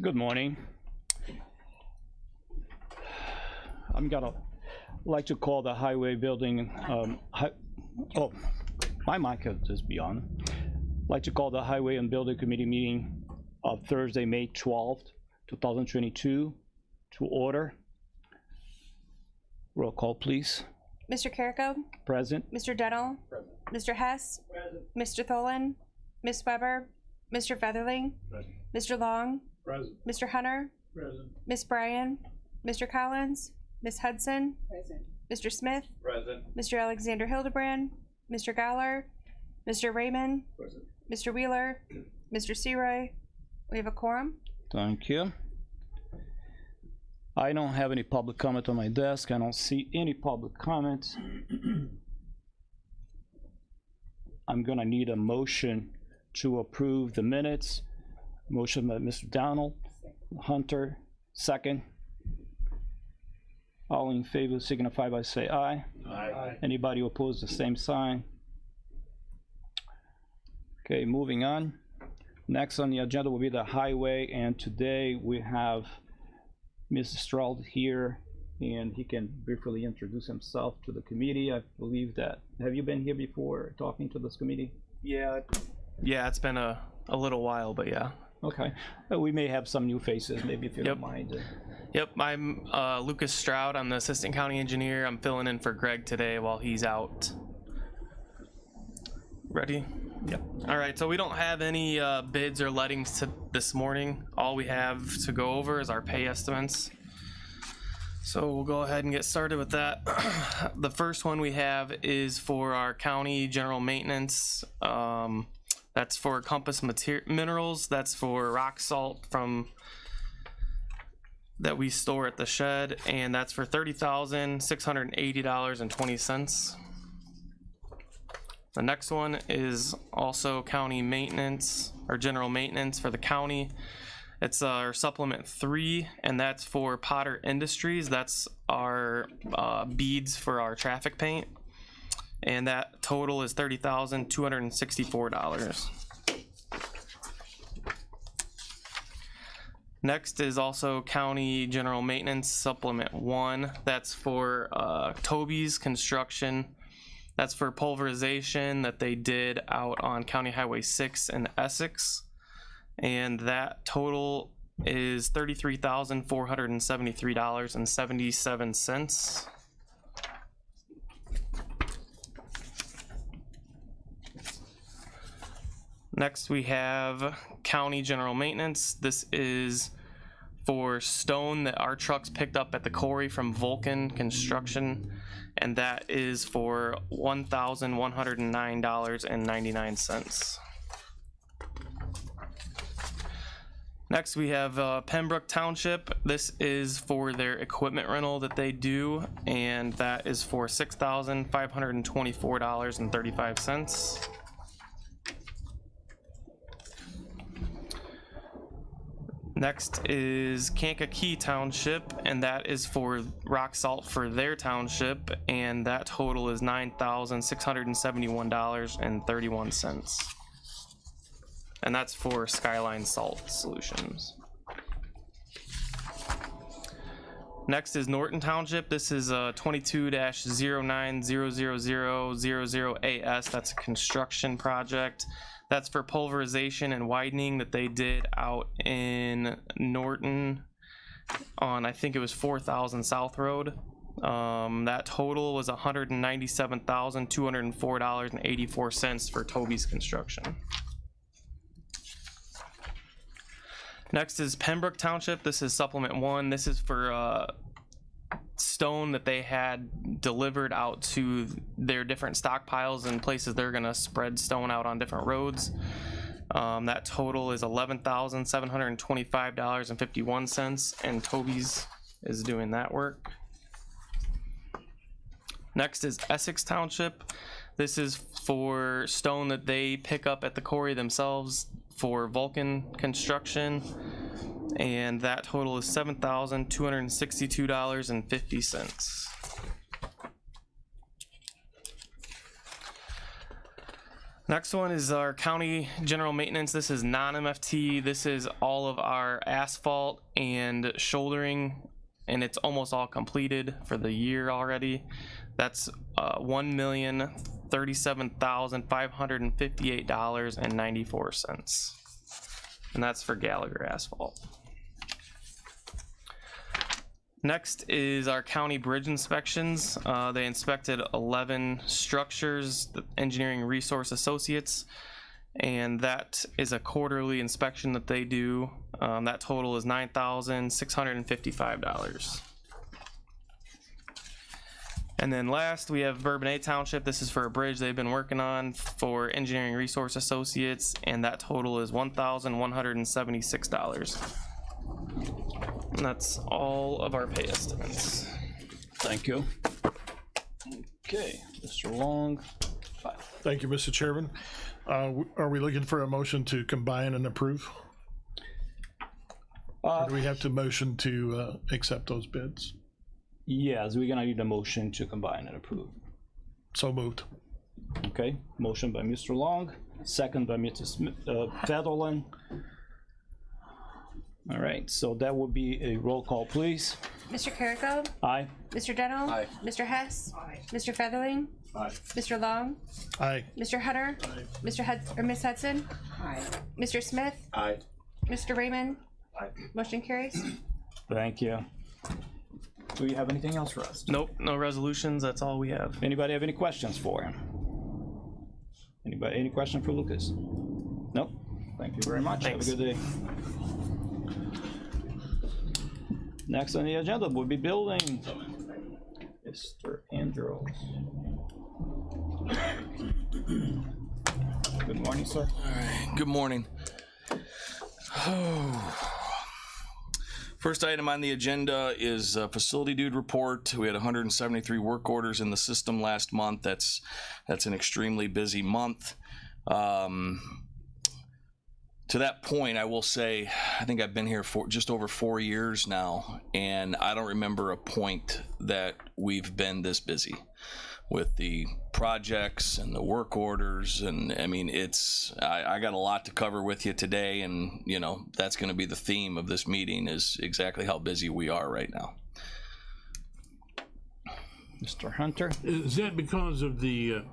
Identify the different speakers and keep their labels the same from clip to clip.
Speaker 1: Good morning. I'm gonna like to call the highway building, my mic has just be on. Like to call the Highway and Building Committee meeting of Thursday, May 12th, 2022 to order. Roll call, please.
Speaker 2: Mr. Carrico?
Speaker 1: Present.
Speaker 2: Mr. Dennell?
Speaker 3: Present.
Speaker 2: Mr. Hess?
Speaker 3: Present.
Speaker 2: Mr. Tholen? Ms. Weber? Mr. Featherling?
Speaker 3: Present.
Speaker 2: Mr. Long?
Speaker 3: Present.
Speaker 2: Mr. Hunter?
Speaker 3: Present.
Speaker 2: Ms. Bryan? Mr. Collins? Ms. Hudson?
Speaker 4: Present.
Speaker 2: Mr. Smith?
Speaker 3: Present.
Speaker 2: Mr. Alexander Hildebrand? Mr. Galler? Mr. Raymond?
Speaker 3: Present.
Speaker 2: Mr. Wheeler? Mr. Seroy? We have a quorum.
Speaker 1: Thank you. I don't have any public comment on my desk. I don't see any public comments. I'm gonna need a motion to approve the minutes. Motion by Mr. Donald, Hunter, second. All in favor signify by say aye.
Speaker 3: Aye.
Speaker 1: Anybody opposed, the same sign. Okay, moving on. Next on the agenda will be the highway, and today we have Mr. Stroud here, and he can briefly introduce himself to the committee. I believe that, have you been here before talking to this committee?
Speaker 5: Yeah, it's been a little while, but yeah.
Speaker 1: Okay, we may have some new faces, maybe if you don't mind.
Speaker 5: Yep, I'm Lucas Stroud. I'm the assistant county engineer. I'm filling in for Greg today while he's out. Ready?
Speaker 1: Yep.
Speaker 5: All right, so we don't have any bids or lettings this morning. All we have to go over is our pay estimates. So we'll go ahead and get started with that. The first one we have is for our county general maintenance. That's for Compass Minerals. That's for rock salt that we store at the shed, and that's for $30,680.20. The next one is also county maintenance or general maintenance for the county. It's our supplement 3, and that's for Potter Industries. That's our beads for our traffic paint, and that total is $30,264. Next is also county general maintenance supplement 1. That's for Toby's Construction. That's for pulverization that they did out on County Highway 6 in Essex. And that total is $33,473.77. Next we have county general maintenance. This is for stone that our trucks picked up at the quarry from Vulcan Construction, and that is for $1,109.99. Next we have Pembroke Township. This is for their equipment rental that they do, and that is for $6,524.35. Next is Kankakee Township, and that is for rock salt for their township, and that total is $9,671.31. And that's for Skyline Salt Solutions. Next is Norton Township. This is 22-09000000AS. That's a construction project. That's for pulverization and widening that they did out in Norton on, I think it was 4000 South Road. That total was $197,204.84 for Toby's Construction. Next is Pembroke Township. This is supplement 1. This is for stone that they had delivered out to their different stockpiles and places they're gonna spread stone out on different roads. That total is $11,725.51, and Toby's is doing that work. Next is Essex Township. This is for stone that they pick up at the quarry themselves for Vulcan Construction, and that total is $7,262.50. Next one is our county general maintenance. This is non-MFT. This is all of our asphalt and shouldering, and it's almost all completed for the year already. That's $1,037,558.94, and that's for Gallagher Asphalt. Next is our county bridge inspections. They inspected 11 structures, the Engineering Resource Associates, and that is a quarterly inspection that they do. That total is $9,655. And then last, we have Bourbonnais Township. This is for a bridge they've been working on for Engineering Resource Associates, and that total is $1,176. And that's all of our pay estimates.
Speaker 1: Thank you. Okay, Mr. Long.
Speaker 3: Thank you, Mr. Chairman. Are we looking for a motion to combine and approve? Or do we have to motion to accept those bids?
Speaker 1: Yes, we're gonna need a motion to combine and approve.
Speaker 3: So moved.
Speaker 1: Okay, motion by Mr. Long, second by Mr. Federline. All right, so that would be a roll call, please.
Speaker 2: Mr. Carrico?
Speaker 1: Aye.
Speaker 2: Mr. Dennell?
Speaker 4: Aye.
Speaker 2: Mr. Hess? Aye. Mr. Featherling?
Speaker 4: Aye.
Speaker 2: Mr. Long?
Speaker 3: Aye.
Speaker 2: Mr. Hutter? Aye. Ms. Hudson? Aye. Mr. Smith?
Speaker 4: Aye.
Speaker 2: Mr. Raymond?
Speaker 4: Aye.
Speaker 2: Motion carries.
Speaker 1: Thank you. Do you have anything else for us?
Speaker 5: Nope, no resolutions. That's all we have.
Speaker 1: Anybody have any questions for him? Anybody, any question for Lucas? Nope. Thank you very much.
Speaker 5: Thanks.
Speaker 1: Have a good day. Next on the agenda will be building. Mr. Andrews. Good morning, sir.
Speaker 6: Good morning. First item on the agenda is a facility dude report. We had 173 work orders in the system last month. That's an extremely busy month. To that point, I will say, I think I've been here for just over 4 years now, and I don't remember a point that we've been this busy with the projects and the work orders. And I mean, I got a lot to cover with you today, and you know, that's going to be the theme of this meeting, is exactly how busy we are right now.
Speaker 1: Mr. Hunter.
Speaker 7: Is that because of the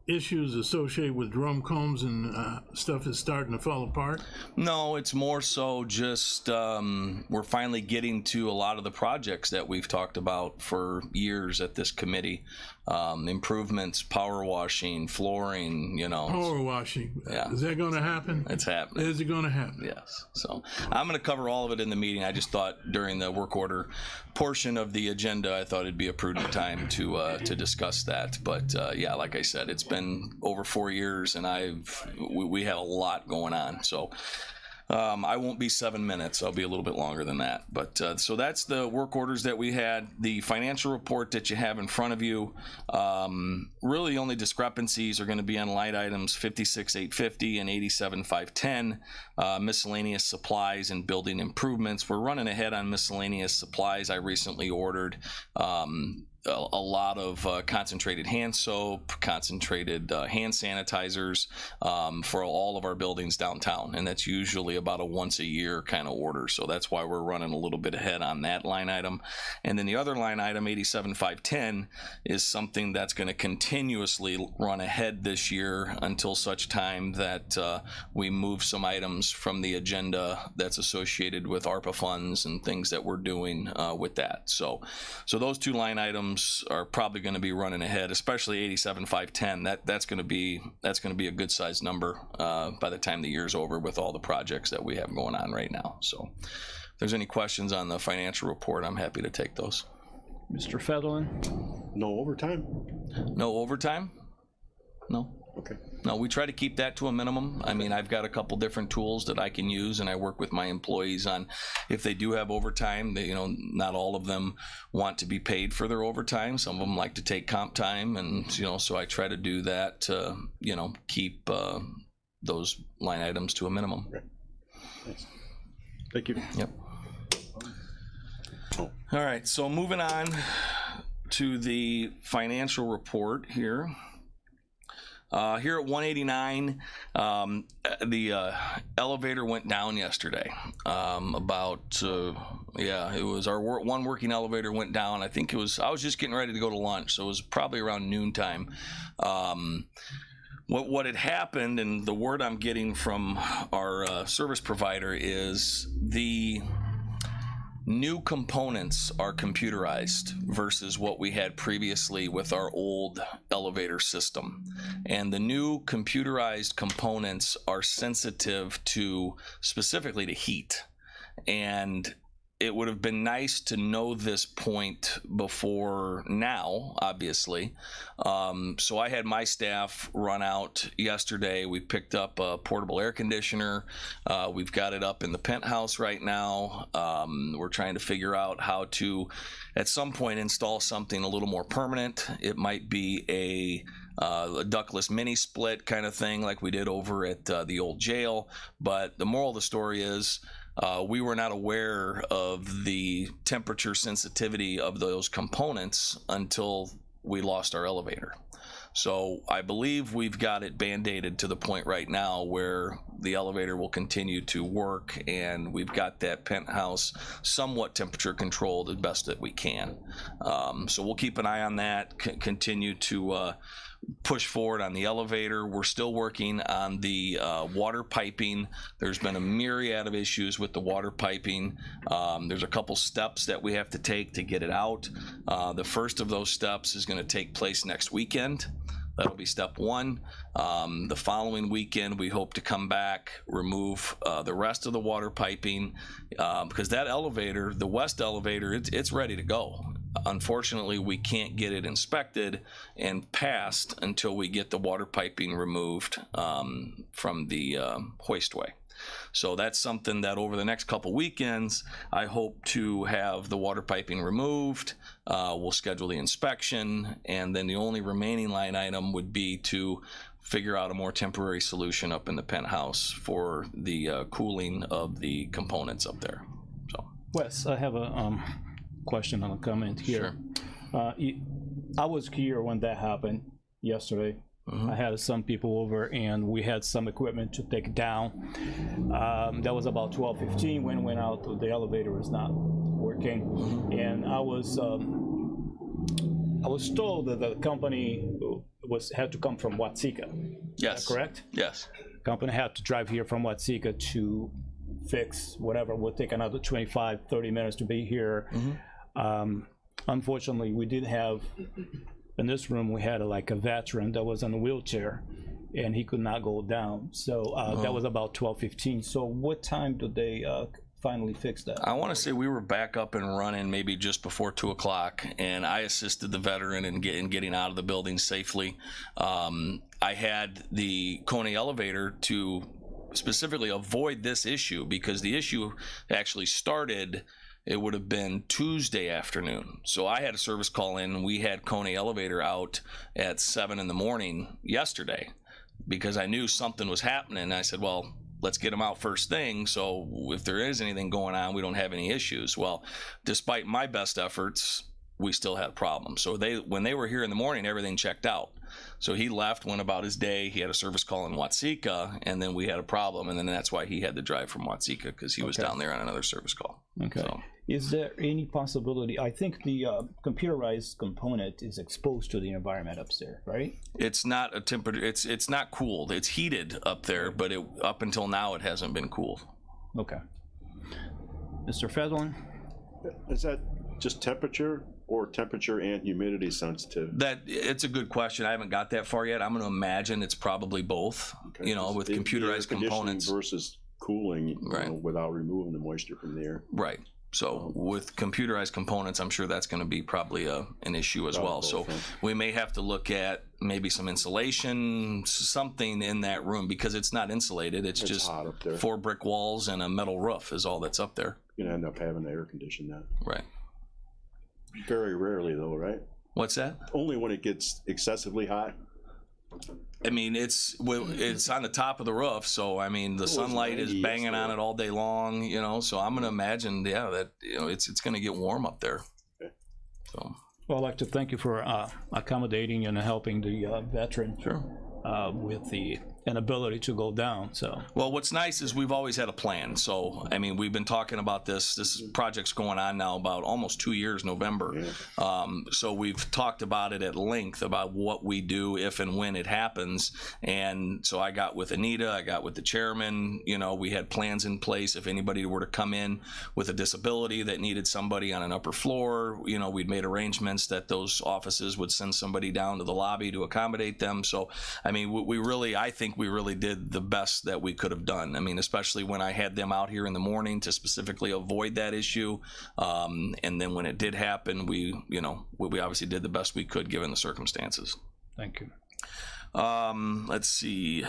Speaker 7: issues associated with drum cones and stuff is starting to fall apart?
Speaker 6: No, it's more so just we're finally getting to a lot of the projects that we've talked about for years at this committee. Improvements, power washing, flooring, you know.
Speaker 7: Power washing.
Speaker 6: Yeah.
Speaker 7: Is that going to happen?
Speaker 6: It's happening.
Speaker 7: Is it going to happen?
Speaker 6: Yes. So I'm going to cover all of it in the meeting. I just thought during the work order portion of the agenda, I thought it'd be a prudent time to discuss that. But yeah, like I said, it's been over 4 years, and we had a lot going on. So I won't be 7 minutes. I'll be a little bit longer than that. But so that's the work orders that we had. The financial report that you have in front of you, really only discrepancies are going to be on line items 56,850 and 87,510, miscellaneous supplies and building improvements. We're running ahead on miscellaneous supplies. I recently ordered a lot of concentrated hand soap, concentrated hand sanitizers for all of our buildings downtown, and that's usually about a once a year kind of order, so that's why we're running a little bit ahead on that line item. And then the other line item, 87,510, is something that's going to continuously run ahead this year until such time that we move some items from the agenda that's associated with ARPA funds and things that we're doing with that. So those two line items are probably going to be running ahead, especially 87,510. That's going to be a good sized number by the time the year's over with all the projects that we have going on right now. So if there's any questions on the financial report, I'm happy to take those.
Speaker 1: Mr. Federline.
Speaker 4: No overtime?
Speaker 6: No overtime? No.
Speaker 4: Okay.
Speaker 6: No, we try to keep that to a minimum. I mean, I've got a couple different tools that I can use, and I work with my employees on if they do have overtime. They, you know, not all of them want to be paid for their overtime. Some of them like to take comp time, and you know, so I try to do that to, you know, keep those line items to a minimum.
Speaker 4: Right. Thanks. Thank you.
Speaker 6: Yep. All right, so moving on to the financial report here. Here at 189, the elevator went down yesterday. It was our one working elevator went down. I think I was just getting ready to go to lunch, so it was probably around noontime. What had happened, and the word I'm getting from our service provider is the new components are computerized versus what we had previously with our old elevator system. And the new computerized components are sensitive specifically to heat. And it would have been nice to know this point before now, obviously. So I had my staff run out yesterday. We picked up a portable air conditioner. We've got it up in the penthouse right now. We're trying to figure out how to, at some point, install something a little more permanent. It might be a ductless mini split kind of thing like we did over at the old jail. But the moral of the story is, we were not aware of the temperature sensitivity of those components until we lost our elevator. So I believe we've got it band-aided to the point right now where the elevator will continue to work, and we've got that penthouse somewhat temperature controlled as best that we can. So we'll keep an eye on that, continue to push forward on the elevator. We're still working on the water piping. There's been a myriad of issues with the water piping. There's a couple steps that we have to take to get it out. The first of those steps is going to take place next weekend. That'll be step one. The following weekend, we hope to come back, remove the rest of the water piping, because that elevator, the west elevator, it's ready to go. Unfortunately, we can't get it inspected and passed until we get the water piping removed from the hoistway. So that's something that over the next couple weekends, I hope to have the water piping removed. We'll schedule the inspection, and then the only remaining line item would be to figure out a more temporary solution up in the penthouse for the cooling of the components up there. So,
Speaker 1: Wes, I have a question on a comment here.
Speaker 6: Sure.
Speaker 1: I was here when that happened yesterday. I had some people over, and we had some equipment to take down. That was about 12:15 when we went out. The elevator was not working, and I was told that the company had to come from Watsika.
Speaker 6: yes.
Speaker 1: Is that correct?
Speaker 6: Yes.
Speaker 1: Company had to drive here from Watsika to fix whatever. Would take another 25-30 minutes to be here. Unfortunately, we did have, in this room, we had a veteran that was in a wheelchair, and he could not go down. So that was about 12:15. So what time did they finally fix that?
Speaker 6: I want to say we were back up and running maybe just before 2 o'clock, and I assisted the veteran in getting out of the building safely. I had the Coney elevator to specifically avoid this issue, because the issue actually started, it would have been Tuesday afternoon. So I had a service call in, and we had Coney elevator out at 7 in the morning yesterday, because I knew something was happening. I said, well, let's get them out first thing, so if there is anything going on, we don't have any issues. Well, despite my best efforts, we still had problems. So when they were here in the morning, everything checked out. So he left, went about his day. He had a service call in Watsika, and then we had a problem, and then that's why he had to drive from Watsika, because he was down there on another service call.
Speaker 1: Okay.
Speaker 6: So,
Speaker 1: is there any possibility? I think the computerized component is exposed to the environment upstairs, right?
Speaker 6: it's not a temperature. It's not cooled. It's heated up there, but up until now it hasn't been cooled.
Speaker 1: Okay. Mr. Fedlin?
Speaker 4: Is that just temperature or temperature and humidity sensitive?
Speaker 6: It's a good question. I haven't got that far yet. I'm going to imagine it's probably both.
Speaker 4: Okay.
Speaker 6: You know, with
Speaker 4: The air
Speaker 6: computerized
Speaker 4: conditioning
Speaker 6: components.
Speaker 4: versus cooling, you
Speaker 6: Right.
Speaker 4: know, without removing the moisture from the air.
Speaker 6: Right. So with computerized components, I'm sure that's going to be probably an issue as well. So we may have to look at maybe some insulation, something in that room, because it's not insulated. It's just
Speaker 4: hot up there.
Speaker 6: 4 brick walls and a metal roof is all that's up there.
Speaker 4: You're gonna end up having to air condition that.
Speaker 6: Right.
Speaker 4: Very rarely though, right?
Speaker 6: What's that?
Speaker 4: Only when it gets excessively hot.
Speaker 6: I mean, it's on the top of the roof, so I mean the sunlight is
Speaker 4: 90
Speaker 6: banging on
Speaker 4: yesterday.
Speaker 6: it all day long, you know. So I'm gonna imagine, that it's gonna get warm up there.
Speaker 4: Okay.
Speaker 6: So
Speaker 1: Well, I'd like to thank you for accommodating and helping the veteran.
Speaker 6: sure.
Speaker 1: with the inability to go down, so.
Speaker 6: Well, what's nice is we've always had a plan. So, I mean, we've been talking about this. This project's going on now about almost 2 years, November. So we've talked about it at length about what we do if and when it happens. And so I got with Anita, I got with the chairman, you know, we had plans in place. If anybody were to come in with a disability that needed somebody on an upper floor, you know, we'd made arrangements that those offices would send somebody down to the lobby to accommodate them. So, I mean, I think we really did the best that we could have done. I mean, especially when I had them out here in the morning to specifically avoid that issue. And then when it did happen, we obviously did the best we could given the circumstances.
Speaker 1: Thank you.
Speaker 6: Let's see.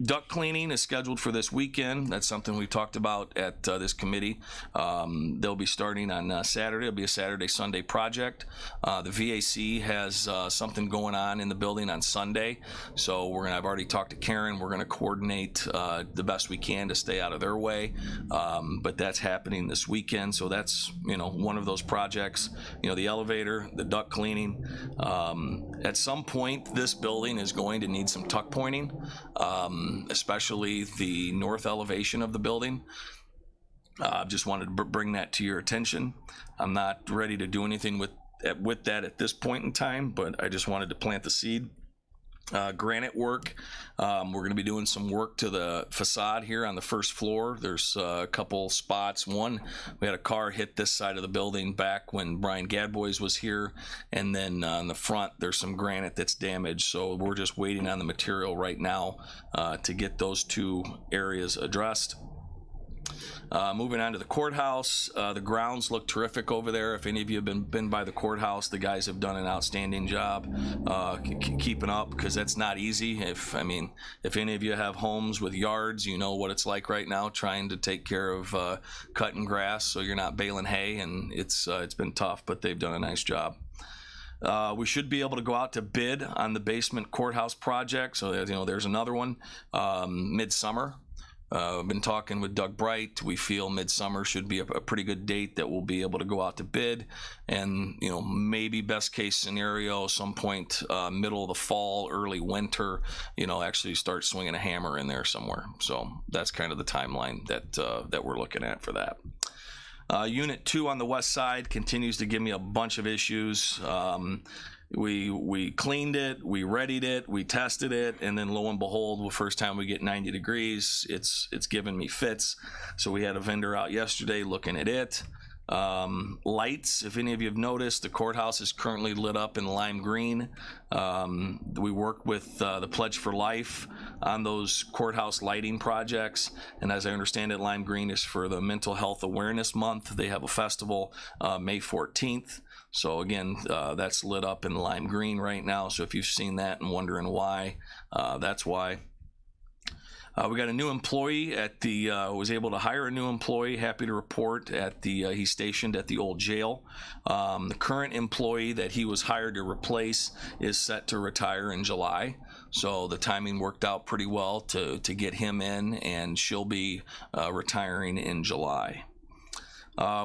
Speaker 6: Duct cleaning is scheduled for this weekend. That's something we talked about at this committee. They'll be starting on Saturday. It'll be a Saturday-Sunday project. The VAC has something going on in the building on Sunday. So I've already talked to Karen. We're gonna coordinate the best we can to stay out of their way. But that's happening this weekend. So that's, you know, one of those projects. You know, the elevator, the duct cleaning. At some point, this building is going to need some tuck pointing. Especially the north elevation of the building. Just wanted to bring that to your attention. I'm not ready to do anything with that at this point in time, but I just wanted to plant the seed. Granite Work, we're going to be doing some work to the facade here on the first floor. There's a couple spots. One, we had a car hit this side of the building back when Brian Gadboys was here, and then on the front there's some granite that's damaged, so we're just waiting on the material right now to get those two areas addressed. Moving on to the courthouse, the grounds look terrific over there. If any of you have been by the courthouse, the guys have done an outstanding job keeping up, because that's not easy. If any of you have homes with yards, you know what it's like right now trying to take care of cutting grass so you're not baling hay, and it's been tough, but they've done a nice job. We should be able to go out to bid on the basement courthouse project, so you know there's another one midsummer. I've been talking with Doug Bright. We feel midsummer should be a pretty good date that we'll be able to go out to bid, and you know, maybe best case scenario, some point middle of the fall, early winter, you know, actually start swinging a hammer in there somewhere. So that's kind of the timeline that we're looking at for that. Unit 2 on the west side continues to give me a bunch of issues. We cleaned it, we readied it, we tested it, and then lo and behold, the first time we get 90 degrees, it's giving me fits. So we had a vendor out yesterday looking at it. Lights, if any of you have noticed, the courthouse is currently lit up in lime green. We work with the Pledge for Life on those courthouse lighting projects, and as I understand it, lime green is for the Mental Health Awareness Month. They have a festival May 14th. So again, that's lit up in lime green right now. So if you've seen that and wondering why, that's why. We got a new employee at the, was able to hire a new employee, happy to report, at the, he's stationed at the old jail. The current employee that he was hired to replace is set to retire in July. So the timing worked out pretty well to get him in, and she'll be retiring in July.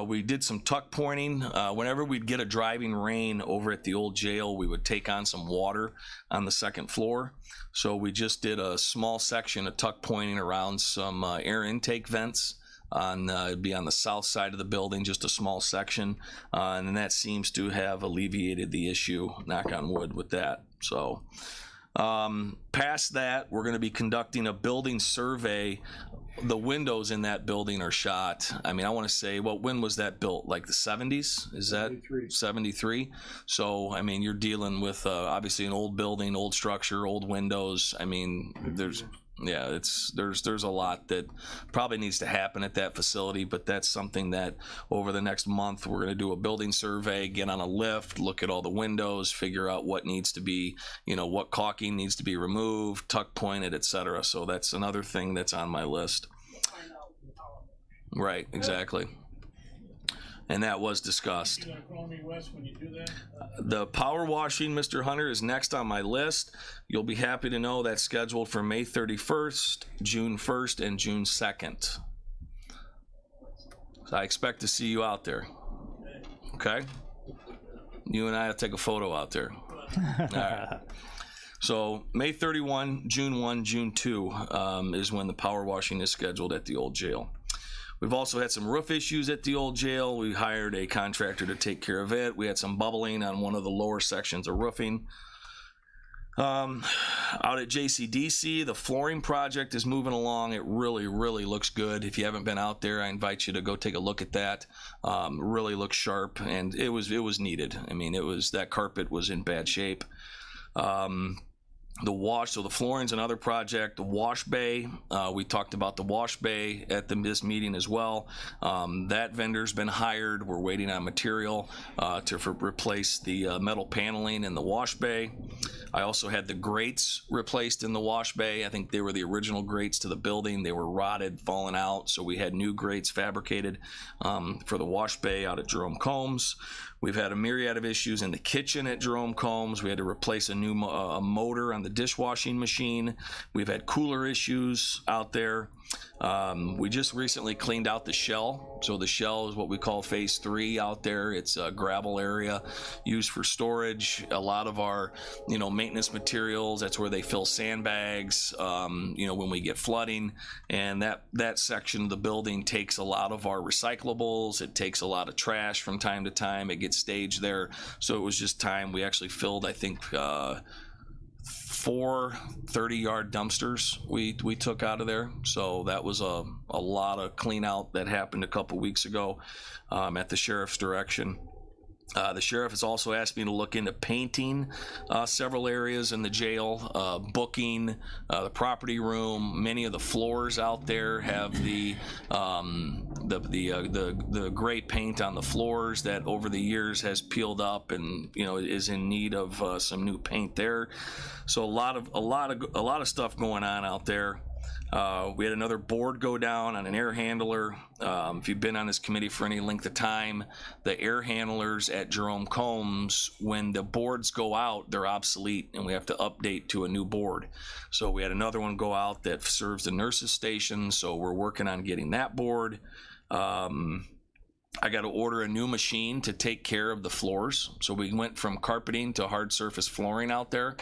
Speaker 6: We did some tuck pointing. Whenever we'd get a driving rain over at the old jail, we would take on some water on the second floor. So we just did a small section of tuck pointing around some air intake vents. It'd be on the south side of the building, just a small section. And that seems to have alleviated the issue, knock on wood, with that. So past that, we're going to be conducting a building survey. The windows in that building are shot. I mean, I want to say, well, when was that built? Like the 70s? Is that 73? So, I mean, you're dealing with obviously an old building, old structure, old windows. I mean, there's a lot that probably needs to happen at that facility, but that's something that over the next month we're going to do a building survey, get on a lift, look at all the windows, figure out what needs to be, you know, what caulking needs to be removed, tuck pointed, etc. So that's another thing that's on my list. Right, exactly. And that was discussed.
Speaker 7: You call me, Wes, when you do that?
Speaker 6: The power washing, Mr. Hunter, is next on my list. You'll be happy to know that's scheduled for May 31st, June 1st, and June 2nd. So I expect to see you out there. Okay? You and I will take a photo out there. All right. So May 31, June 1, June 2 is when the power washing is scheduled at the old jail. We've also had some roof issues at the old jail. We hired a contractor to take care of it. We had some bubbling on one of the lower sections of roofing. Out at JCDC, the flooring project is moving along. It really, really looks good. If you haven't been out there, I invite you to go take a look at that. Really looks sharp, and it was needed. I mean, that carpet was in bad shape. So the flooring's another project. The wash bay, we talked about the wash bay at this meeting as well. That vendor's been hired. We're waiting on material to replace the metal paneling in the wash bay. I also had the grates replaced in the wash bay. I think they were the original grates to the building. They were rotted, fallen out, so we had new grates fabricated for the wash bay out at Jerome Combs. We've had a myriad of issues in the kitchen at Jerome Combs. We had to replace a new motor on the dishwashing machine. We've had cooler issues out there. We just recently cleaned out the shell. So the shell is what we call phase 3 out there. It's a gravel area used for storage. A lot of our, maintenance materials, that's where they fill sandbags, when we get flooding. And that section of the building takes a lot of our recyclables. It takes a lot of trash from time to time. It gets staged there. So it was just time. We actually filled, I think, 4 30-yard dumpsters we took out of there. So that was a lot of clean out that happened a couple weeks ago at the sheriff's direction. The sheriff has also asked me to look into painting several areas in the jail, booking, the property room. Many of the floors out there have the gray paint on the floors that over the years has peeled up and is in need of some new paint there. So a lot of stuff going on out there. We had another board go down on an air handler. If you've been on this committee for any length of time, the air handlers at Jerome Combs, when the boards go out, they're obsolete and we have to update to a new board. So we had another one go out that serves the nurses station, so we're working on getting that board. I got to order a new machine to take care of the floors. So we went from carpeting to hard surface flooring out there.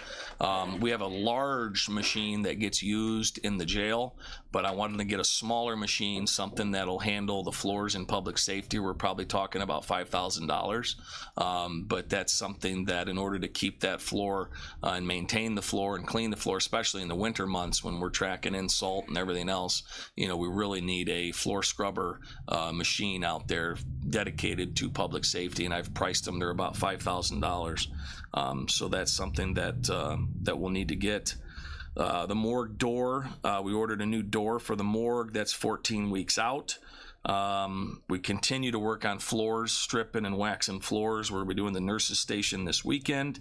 Speaker 6: We have a large machine that gets used in the jail, but I wanted to get a smaller machine, something that'll handle the floors in public safety. We're probably talking about $5,000. But that's something that in order to keep that floor and maintain the floor and clean the floor, especially in the winter months when we're tracking in salt and everything else, we really need a floor scrubber machine out there dedicated to public safety, and I've priced them. They're about $5,000. So that's something that we'll need to get. The morgue door, we ordered a new door for the morgue. That's 14 weeks out. We continue to work on floors, stripping and waxing floors. We'll be doing the nurses station this weekend.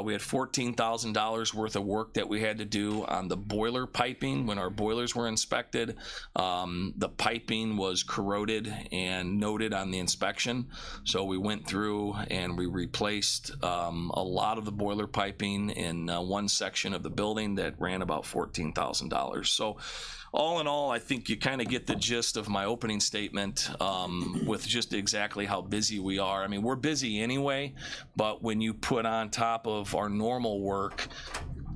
Speaker 6: We had $14,000 worth of work that we had to do on the boiler piping when our boilers were inspected. The piping was corroded and noted on the inspection. So we went through and we replaced a lot of the boiler piping in one section of the building that ran about $14,000. So all in all, I think you kind of get the gist of my opening statement with just exactly how busy we are. I mean, we're busy anyway, but when you put on top of our normal work,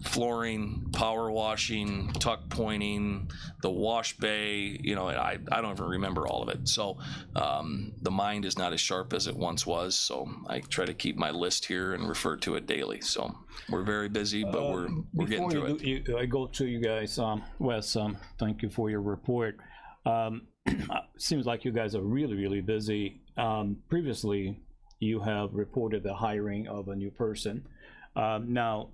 Speaker 6: flooring, power washing, tuck pointing, the wash bay, I don't even remember all of it. So the mind is not as sharp as it once was. So I try to keep my list here and refer to it daily. So we're very busy, but we're getting through it.
Speaker 1: I go to you guys, Wes, thank you for your report. Seems like you guys are really, really busy. Previously, you have reported the hiring of a new person. Now,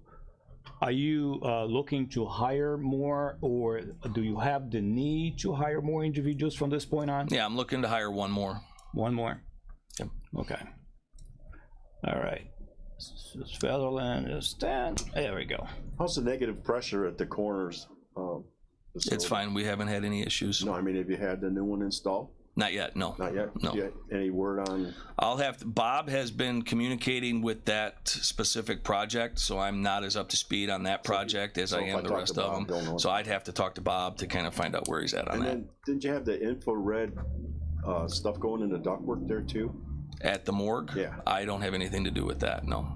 Speaker 1: are you looking to hire more, or do you have the need to hire more individuals from this point on?
Speaker 6: Yeah, I'm looking to hire one more.
Speaker 1: One more?
Speaker 6: Yep.
Speaker 1: Okay. All right. Sutherland is 10. There we go.
Speaker 4: How's the negative pressure at the corners?
Speaker 6: It's fine. We haven't had any issues.
Speaker 4: No, I mean, have you had the new one installed?
Speaker 6: Not yet, no.
Speaker 4: Not yet?
Speaker 6: No.
Speaker 4: Yet? Any word on?
Speaker 6: Bob has been communicating with that specific project, so I'm not as up to speed on that project as I am the rest of them. So I'd have to talk to Bob to kind of find out where he's at on that.
Speaker 4: And then, didn't you have the infrared stuff going into ductwork there too?
Speaker 6: At the morgue?
Speaker 4: Yeah.
Speaker 6: I don't have anything to do with that, no.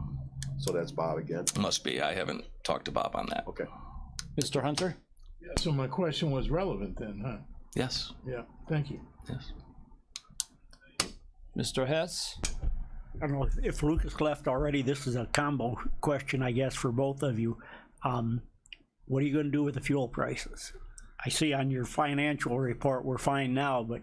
Speaker 4: So that's Bob again.
Speaker 6: Must be. I haven't talked to Bob on that.
Speaker 4: Okay.
Speaker 1: Mr. Hunter?
Speaker 7: So my question was relevant then, huh?
Speaker 6: Yes.
Speaker 7: Yeah, thank you.
Speaker 6: Yes.
Speaker 1: Mr. Hess?
Speaker 8: I don't know if Lucas left already. This is a combo question, I guess, for both of you. What are you going to do with the fuel prices? I see on your financial report we're fine now, but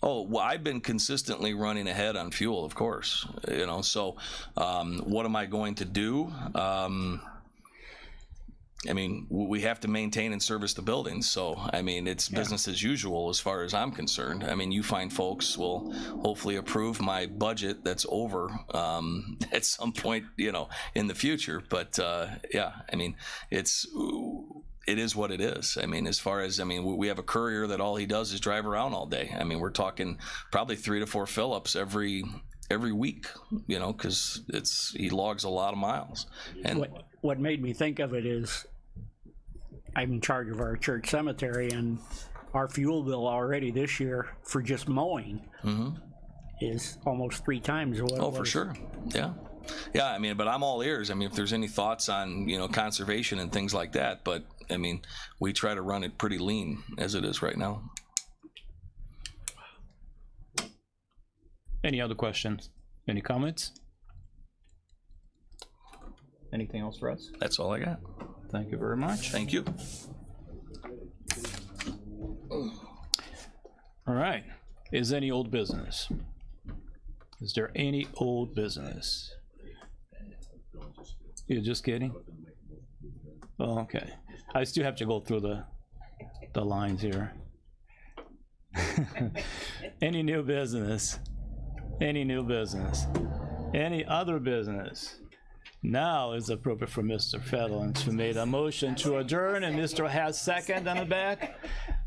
Speaker 6: Oh, well, I've been consistently running ahead on fuel, of course. You know, so what am I going to do? I mean, we have to maintain and service the buildings. So, I mean, it's business as usual as far as I'm concerned. I mean, you find folks will hopefully approve my budget that's over at some point, you know, in the future. But yeah, I mean, it is what it is. I mean, as far as, I mean, we have a courier that all he does is drive around all day. I mean, we're talking probably 3 to 4 fill-ups every week, you know, because he logs a lot of miles. And
Speaker 8: what made me think of it is I'm in charge of our church cemetery, and our fuel bill already this year for just mowing is almost 3 times what it was.
Speaker 6: for sure. Yeah. Yeah, I mean, but I'm all ears. I mean, if there's any thoughts on, you know, conservation and things like that, but I mean, we try to run it pretty lean as it is right now.
Speaker 1: Any other questions? Any comments? Anything else for us?
Speaker 6: That's all I got.
Speaker 1: Thank you very much.
Speaker 6: Thank you.
Speaker 1: All right. Is any old business? Is there any old business? You're just kidding? Oh, okay. I still have to go through the lines here. Any new business? Any new business? Any other business? Now is appropriate for Mr. Fedlin, who made a motion to adjourn, and Mr. has second on the back.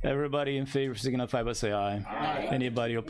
Speaker 1: Everybody in favor signify by say aye. Anybody opposed?